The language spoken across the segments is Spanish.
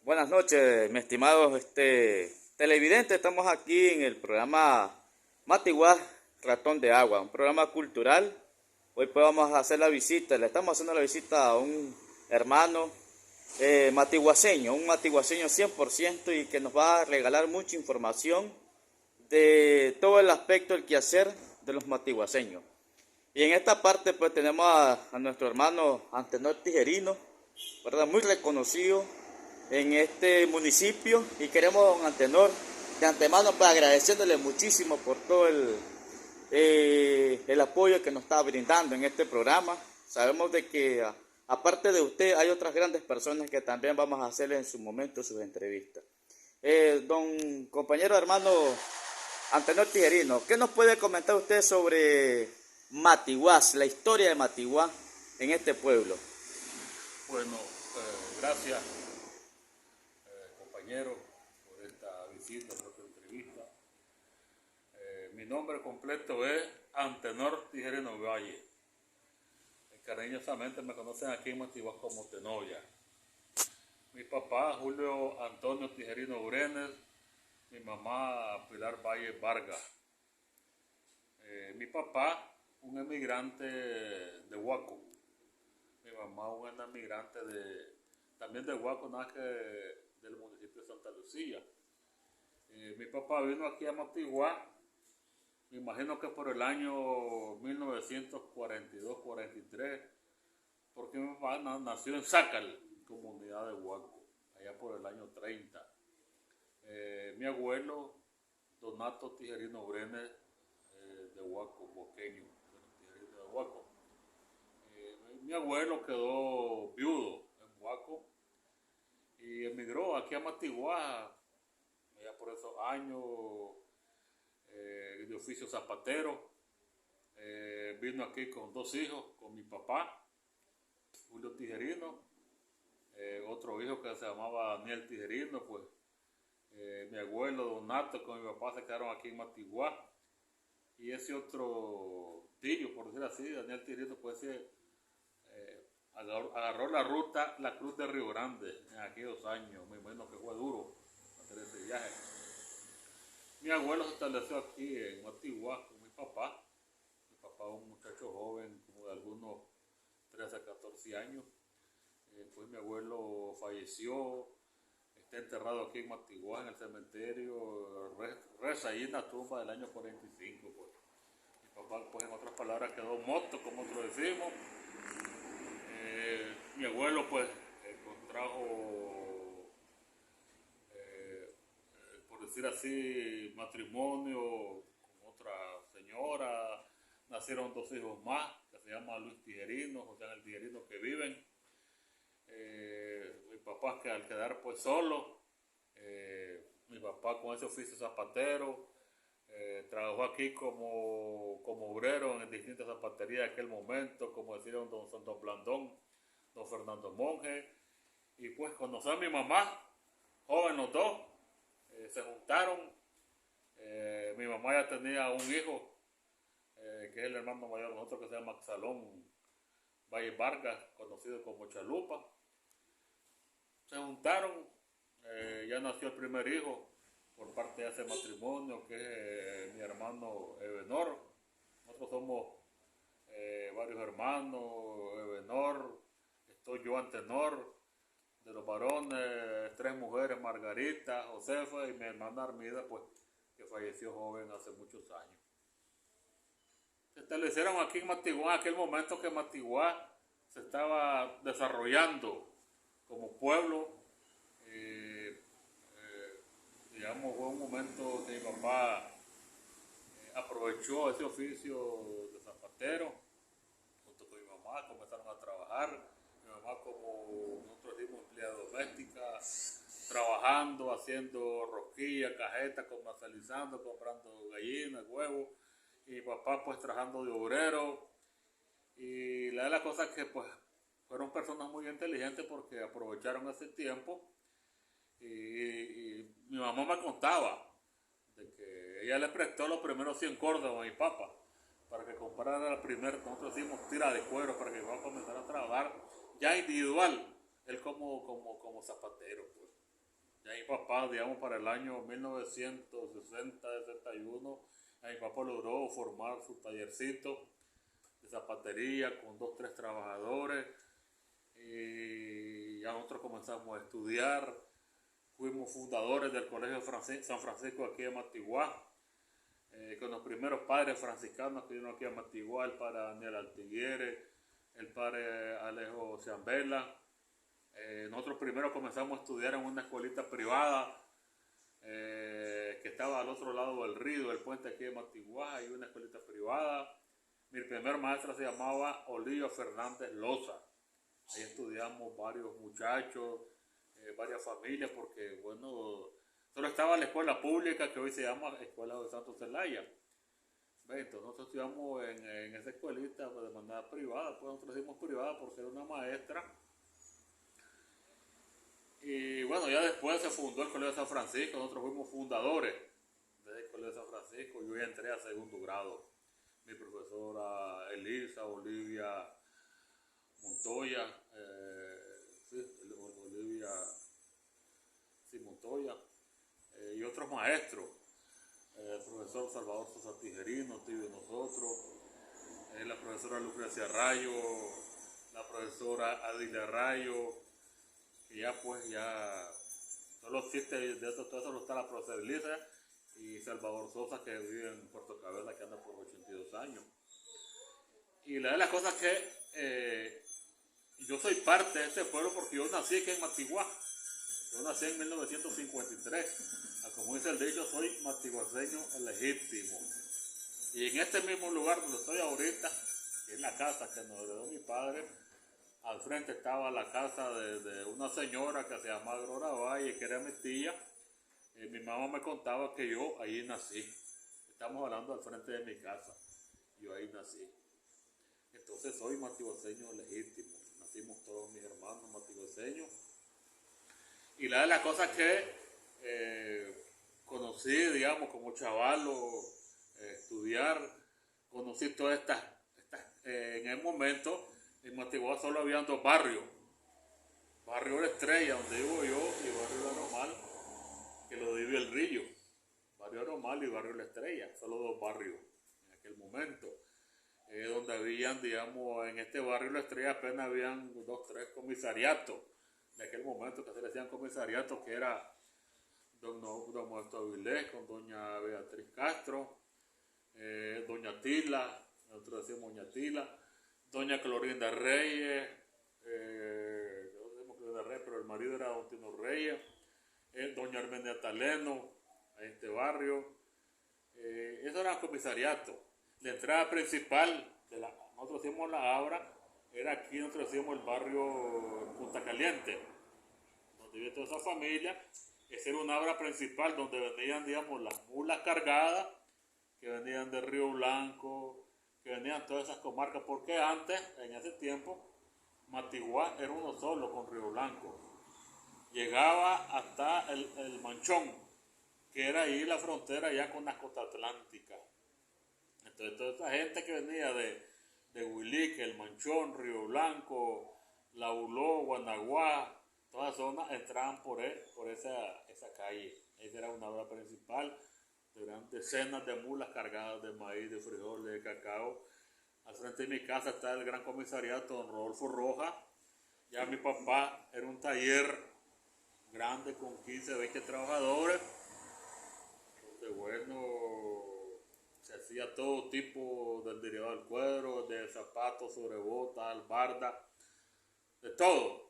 Buenas noches, mi estimado televidente. Estamos aquí en el programa Matiguá, Ratón de Agua, un programa cultural. Hoy pues vamos a hacer la visita, le estamos haciendo la visita a un hermano matiguaceño, un matiguaceño 100% y que nos va a regalar mucha información de todo el aspecto, el quehacer de los matiguaceños. Y en esta parte pues tenemos a nuestro hermano Antenor Tijerino, ¿verdad? Muy reconocido en este municipio y queremos, don Antenor, de antemano pues agradeciéndole muchísimo por todo el apoyo que nos está brindando en este programa. Sabemos de que aparte de usted hay otras grandes personas que también vamos a hacerle en su momento sus entrevistas. Don compañero hermano Antenor Tijerino, ¿qué nos puede comentar usted sobre Matiguás, la historia de Matiguá en este pueblo? Bueno, gracias compañero por esta visita, por esta entrevista. Mi nombre completo es Antenor Tijerino Valle. Cariñosamente me conocen aquí en Matiguás como Tenoya. Mi papá Julio Antonio Tijerino Brenes, mi mamá Pilar Valle Vargas. Mi papá un emigrante de Huaco. Mi mamá una emigrante también de Huaco, nada que del municipio de Santa Lucía. Mi papá vino aquí a Matiguá, me imagino que por el año 1942-43, porque mi papá nació en Zácal, comunidad de Huaco, allá por el año 30. Mi abuelo, Donato Tijerino Brenes, de Huaco, boqueño, Tijerino de Huaco. Mi abuelo quedó viudo en Huaco y emigró aquí a Matiguá, ya por esos años, de oficio zapatero. Vino aquí con dos hijos, con mi papá, Julio Tijerino, otro hijo que se llamaba Daniel Tijerino, pues mi abuelo Donato con mi papá se quedaron aquí en Matiguá. Y ese otro tío, por decir así, Daniel Tijerino, pues agarró la ruta La Cruz de Río Grande en aquellos años. Me imagino que fue duro hacer ese viaje. Mi abuelo se estableció aquí en Matiguá con mi papá. Mi papá un muchacho joven, como de algunos 13 a 14 años. Pues mi abuelo falleció, está enterrado aquí en Matiguá, en el cementerio, reza ahí en la tumba del año 45. Pues. Mi papá, pues en otras palabras, quedó muerto, como nosotros decimos. Mi abuelo, pues, contrajo, por decir así, matrimonio con otra señora. Nacieron dos hijos más, que se llaman Luis Tijerino, José Ángel Tijerino, que viven. Mi papá, que al quedar pues solo, mi papá con ese oficio zapatero, trabajó aquí como obrero en distintas zapaterías de aquel momento, como decían don Santo Blandón, don Fernando Monge, y pues conoció a mi mamá, joven los dos, se juntaron. Mi mamá ya tenía un hijo, que es el hermano mayor de nosotros, que se llama Xalón Valle Vargas, conocido como Chalupa. Se juntaron, ya nació el primer hijo por parte de ese matrimonio, que es mi hermano Ebenor. Nosotros somos varios hermanos, Ebenor, estoy yo Antenor, de los varones, tres mujeres, Margarita, Josefa y mi hermana Armida, pues, que falleció joven hace muchos años. Se establecieron aquí en Matiguá, en aquel momento que Matiguá se estaba desarrollando como pueblo. Digamos, fue un momento que mi papá aprovechó ese oficio de zapatero, junto con mi mamá, comenzaron a trabajar. Mi mamá, como nosotros decimos, empleada doméstica, trabajando, haciendo rosquillas, cajetas, comercializando, comprando gallinas, huevos. Y mi papá, pues, trabajando de obrero. Y la de las cosas que, pues, fueron personas muy inteligentes porque aprovecharon ese tiempo. Y mi mamá me contaba de que ella le prestó los primeros 100 córdobas a mi papá para que comprara la primera, nosotros hicimos tira de cuero para que mi papá comenzara a trabajar ya individual, él como zapatero. Pues. Ya mi papá, digamos, para el año 1960-61, mi papá logró formar su tallercito de zapatería con 2, 3 trabajadores y ya nosotros comenzamos a estudiar. Fuimos fundadores del Colegio San Francisco aquí en Matiguá, con los primeros padres franciscanos que vino aquí a Matiguá, el padre Daniel Altiguere, el padre Alejo Ciambela. Nosotros primero comenzamos a estudiar en una escuelita privada que estaba al otro lado del río, del puente aquí de Matiguá, y una escuelita privada. Mi primer maestra se llamaba Olivia Fernández Loza. Ahí estudiamos varios muchachos, varias familias, porque bueno, solo estaba la escuela pública que hoy se llama Escuela de Santo Celaya. Entonces nosotros estudiamos en esa escuelita pues, de manera privada, pues nosotros decimos privada porque era una maestra. Y bueno, ya después se fundó el Colegio de San Francisco, nosotros fuimos fundadores del Colegio de San Francisco, yo ya entré a segundo grado. Mi profesora Elisa Olivia Montoya, Olivia Montoya, y otros maestros, el profesor Salvador Sosa Tijerino, tío de nosotros, la profesora Lucrecia Rayo, la profesora Adilia Rayo, y ya pues ya solo existe de eso, todo eso no está la profesora Elisa y Salvador Sosa que vive en Puerto Cabela, que anda por 82 años. Y la de las cosas que yo soy parte de este pueblo porque yo nací aquí en Matiguá. Yo nací en 1953. Como dice el dicho, soy matiguaceño legítimo. Y en este mismo lugar donde estoy ahorita, que es la casa que nos heredó mi padre, al frente estaba la casa de una señora que se llamaba Aurora Valle, que era mi tía. Mi mamá me contaba que yo ahí nací. Estamos hablando al frente de mi casa. Yo ahí nací. Entonces soy matiguaceño legítimo. Nacimos todos mis hermanos matiguaceños. Y la de las cosas que conocí, digamos, como chavalo, estudiar, conocí todas estas en el momento, en Matiguá solo habían 2 barrios. Barrio La Estrella, donde vivo yo, y Barrio La Normal, que lo divide el Rillo. Barrio Normal y Barrio La Estrella, solo 2 barrios en aquel momento. Donde habían, digamos, en este barrio La Estrella apenas habían 2, 3 comisariatos de aquel momento, que se le decían comisariatos, que era don Modesto Avilés con doña Beatriz Castro, doña Tila, nosotros decimos doña Tila, doña Clorinda Reyes, no decimos Clorinda Reyes, pero el marido era don Tino Reyes, doña Armenia Taleno, a este barrio. Eso era comisariato. La entrada principal, nosotros hicimos la Abra, era aquí, nosotros hicimos el barrio Punta Caliente, donde vive toda esa familia. Esa era una Abra principal donde venían, digamos, las mulas cargadas, que venían de Río Blanco, que venían todas esas comarcas, porque antes, en ese tiempo, Matiguá era uno solo con Río Blanco. Llegaba hasta el Manchón, que era ahí la frontera ya con la costa atlántica. Entonces toda esta gente que venía de Huilique, el Manchón, Río Blanco, La Uló, Guanaguá, todas zonas entraban por esa calle. Esa era una obra principal. Eran decenas de mulas cargadas de maíz, de frijoles, de cacao. Al frente de mi casa está el gran comisariato, don Rodolfo Rojas. Ya mi papá era un taller grande con 15, 20 trabajadores, donde bueno, se hacía todo tipo del derivado del cuero, de zapatos, sobrebotas, albarda, de todo.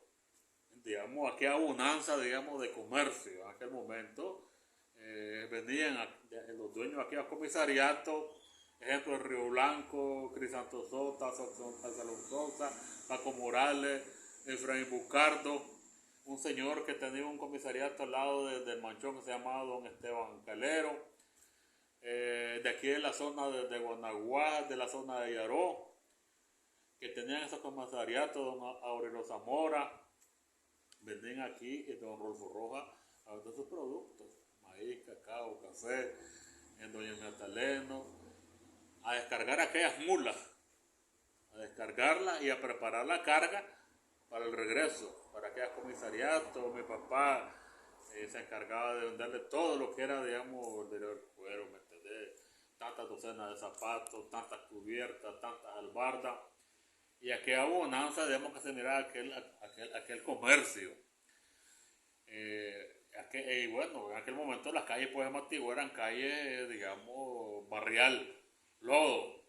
Digamos, aquella abundancia, digamos, de comercio en aquel momento. Venían los dueños de aquellos comisariatos, ejemplo, Río Blanco, Crisanto Sota, Salón Sosa, Paco Morales, Efraín Bucardo, un señor que tenía un comisariato al lado del Manchón que se llamaba don Esteban Calero, de aquí de la zona de Guanaguá, de la zona de Yaró, que tenían esos comisariatos, don Aurelio Zamora, vendían aquí don Rolfo Rojas a vender sus productos, maíz, cacao, café, en doña Nataleno, a descargar aquellas mulas, a descargarlas y a preparar la carga para el regreso, para aquellos comisariatos. Mi papá se encargaba de venderle todo lo que era, digamos, del cuero, ¿me entendés? Tantas docenas de zapatos, tantas cubiertas, tantas albardas. Y aquella bonanza, digamos, que se miraba aquel comercio. Y bueno, en aquel momento las calles pues, de Matigua eran calles, digamos, barrial, lodo.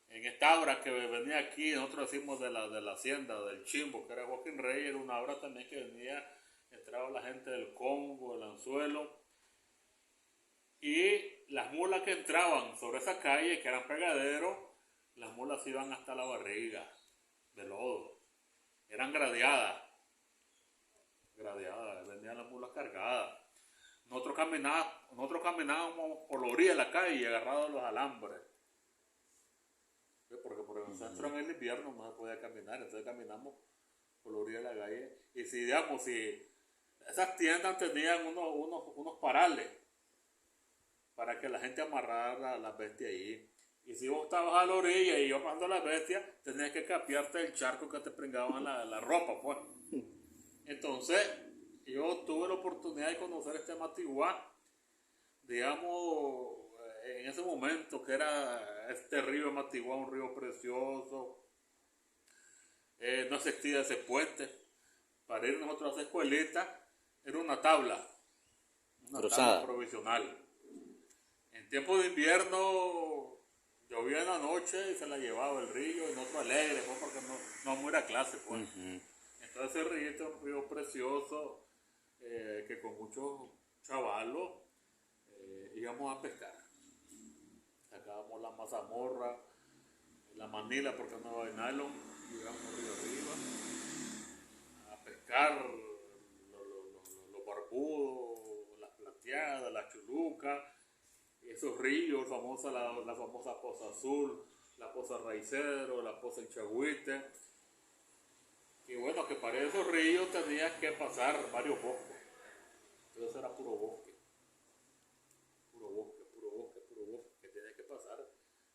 En esta obra que venía aquí, nosotros decimos de la hacienda, del Chimbo, que era Joaquín Rey, era una obra también que venía, entraba la gente del Congo, del Anzuelo, y las mulas que entraban sobre esa calle, que eran pegaderos, las mulas iban hasta la barriga de lodo, eran gradeadas, venían las mulas cargadas. Nosotros caminábamos por la orilla de la calle agarrados a los alambres. Porque por el centro en el invierno no se podía caminar, entonces caminamos por la orilla de la calle. Y si, digamos, si esas tiendas tenían unos parales para que la gente amarrara las bestias ahí. Y si vos estabas a la orilla y ibas pasando las bestias, tenías que capiarte el charco que te pringaban la ropa, pues. Entonces, yo tuve la oportunidad de conocer este Matiguá, digamos, en ese momento que era este río Matiguá, un río precioso, no existía ese puente. Para ir nosotros a esa escuelita, era una tabla provisional. En tiempo de invierno llovía en la noche y se la llevaba el río y nosotros alegres, pues, porque no era clase, pues. Entonces ese río es un río precioso que con muchos chavalos íbamos a pescar. Sacábamos la mazamorra, la manila porque no hay nylon, íbamos río arriba a pescar los barbudos, las plateadas, las chulucas, esos ríos, la famosa Poza Azul, la Poza Raicero, la Poza El Chagüite. Y bueno, que para esos ríos tenías que pasar varios bosques. Entonces era puro bosque, que tenías que pasar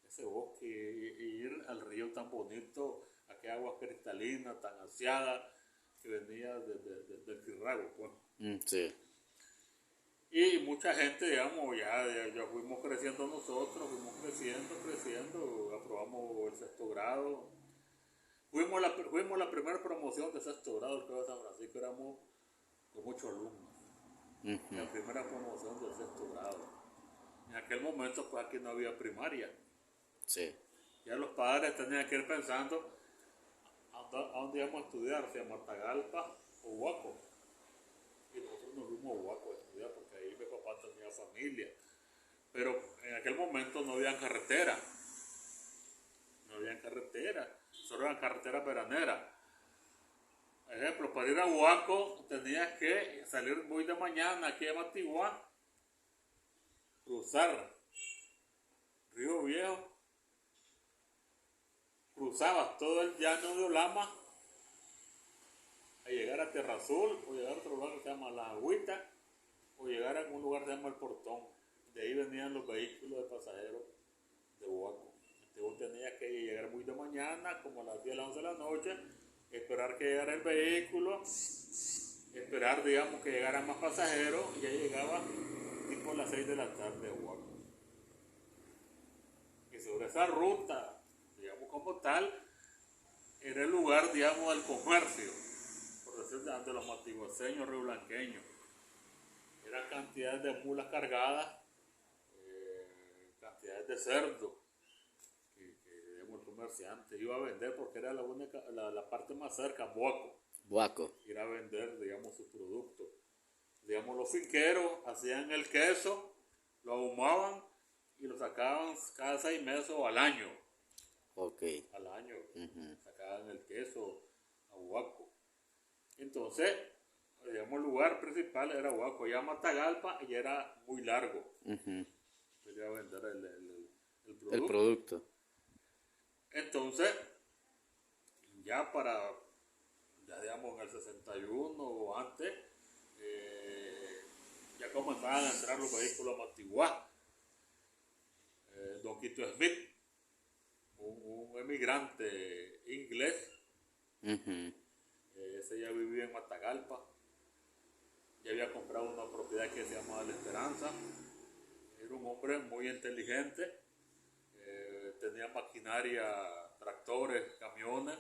ese bosque y ir al río tan bonito, aquella agua cristalina, tan aseada, que venía del Quirrago, pues. Sí. Y mucha gente, digamos, ya fuimos creciendo nosotros, fuimos creciendo, aprobamos el sexto grado. Fuimos la primera promoción de sexto grado del Colegio de San Francisco, éramos con 8 alumnos. La primera promoción del sexto grado. En aquel momento, pues aquí no había primaria. Sí. Ya los padres tenían que ir pensando a dónde íbamos a estudiar, si a Matagalpa o Huaco. Y nosotros nos fuimos a Huaco a estudiar porque ahí mi papá tenía familia. Pero en aquel momento no había carretera. Solo eran carreteras veraneras. Por ejemplo, para ir a Huaco tenías que salir muy de mañana aquí a Matiguá, cruzar Río Viejo, cruzabas todo el llano de Olama a llegar a Tierra Azul o llegar a otro lugar que se llama Las Agüitas o llegar a un lugar que se llama El Portón. De ahí venían los vehículos de pasajeros de Huaco. Entonces tenías que llegar muy de mañana, como a las 10 a las 11 de la noche, esperar que llegara el vehículo, esperar, digamos, que llegaran más pasajeros y ya llegaba tipo a las 6 de la tarde a Huaco. Y sobre esa ruta, digamos como tal, era el lugar, digamos, del comercio, por decir de los matiguaceños, rioblanqueños. Eran cantidades de mulas cargadas, cantidades de cerdo que digamos, el comerciante iba a vender porque era la parte más cerca, Huaco. Ir a vender, digamos, sus productos. Digamos, los finqueros hacían el queso, lo ahumaban y lo sacaban cada 6 meses o al año. Ok. Al año sacaban el queso a Huaco. Entonces, digamos, el lugar principal era Huaco. Ya Matagalpa ya era muy largo. Quería vender el producto. El producto. Entonces, ya digamos, en el 61 o antes, ya comenzaban a entrar los vehículos a Matiguá. Don Quito Smith, un emigrante inglés, ese ya vivía en Matagalpa, ya había comprado una propiedad que se llamaba La Esperanza. Era un hombre muy inteligente, tenía maquinaria, tractores, camiones,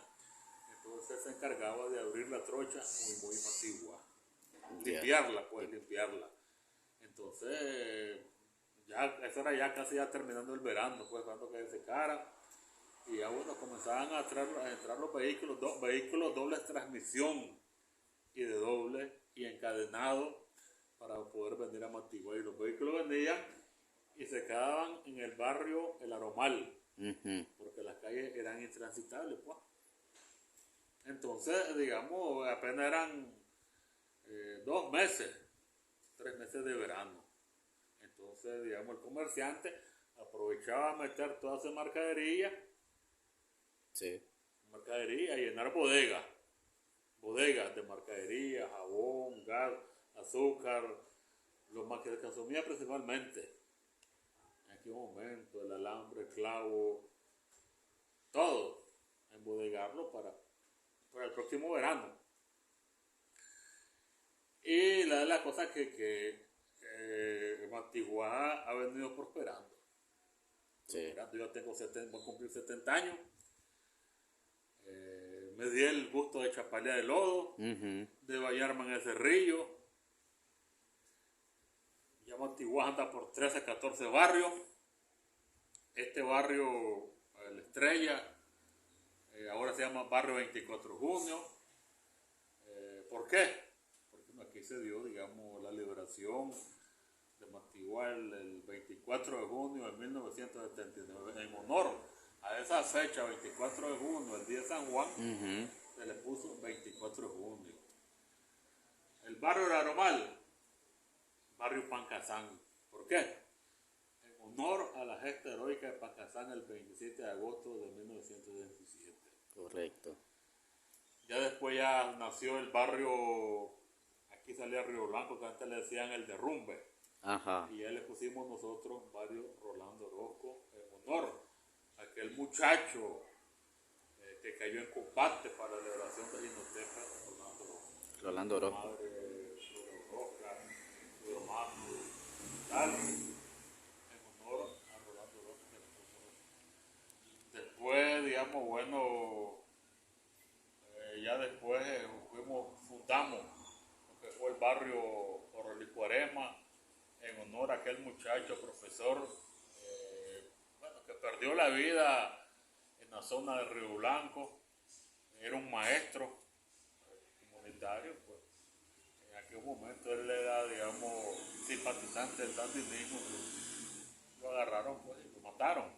entonces se encargaba de abrir la trocha muy Matigua, limpiarla, pues limpiarla. Entonces, ya, eso era ya casi ya terminando el verano, pues cuando que se secara, y ya bueno, comenzaban a entrar los vehículos, vehículos dobles transmisión y de doble y encadenados para poder venir a Matigua. Y los vehículos venían y se quedaban en el barrio El Aromal, porque las calles eran intransitables, pues. Entonces, digamos, apenas eran 2 meses, 3 meses de verano. Entonces, digamos, el comerciante aprovechaba a meter toda esa mercadería, mercadería y llenar bodegas de mercadería, jabón, gas, azúcar, lo más que se consumía principalmente. En aquel momento, el alambre, el clavo, todo, embodegarlo para el próximo verano. Y la de las cosas que Matigua ha venido prosperando. Yo tengo voy a cumplir 70 años. Me di el gusto de chapalear el lodo, de bañarme en el cerrillo. Ya Matigua anda por 13, 14 barrios. Este barrio, La Estrella, ahora se llama Barrio 24 de Junio. ¿Por qué? Porque aquí se dio, digamos, la liberación de Matigua el 24 de junio de 1979. En honor a esa fecha, 24 de junio, el día de San Juan, se le puso 24 de junio. El barrio era Aromal, barrio Pancasán. ¿Por qué? En honor a la gesta heroica de Pancasán el 27 de agosto de 1927. Correcto. Ya después ya nació el barrio, aquí salía Río Blanco, que antes le decían el Derrumbe. Y ya le pusimos nosotros barrio Rolando Orozco en honor a aquel muchacho que cayó en combate para la liberación de Jinotepa, Rolando Orozco. Su madre, su Roca, su hermano, tal, en honor a Rolando Orozco. Después, digamos, bueno, ya después fundamos lo que fue el barrio Orolicuarema, en honor a aquel muchacho, profesor, que perdió la vida en la zona de Río Blanco. Era un maestro comunitario, pues. En aquel momento él era, digamos, simpatizante del sandinismo. Lo agarraron, pues, y lo mataron.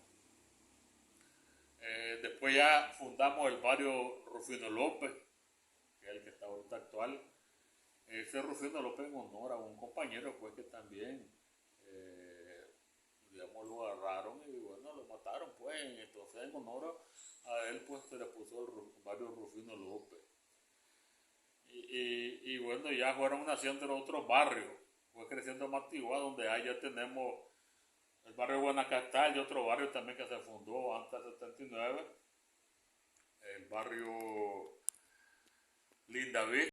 Después ya fundamos el barrio Rufino López, que es el que está ahorita actual. Ese Rufino López en honor a un compañero, pues, que también, digamos, lo agarraron y, bueno, lo mataron, pues. Entonces, en honor a él, pues, se le puso el barrio Rufino López. Y bueno, ya fueron naciendo los otros barrios. Fue creciendo Matigua, donde ya tenemos el barrio Guanacatal y otro barrio también que se fundó antes del 79. El barrio Lindaví.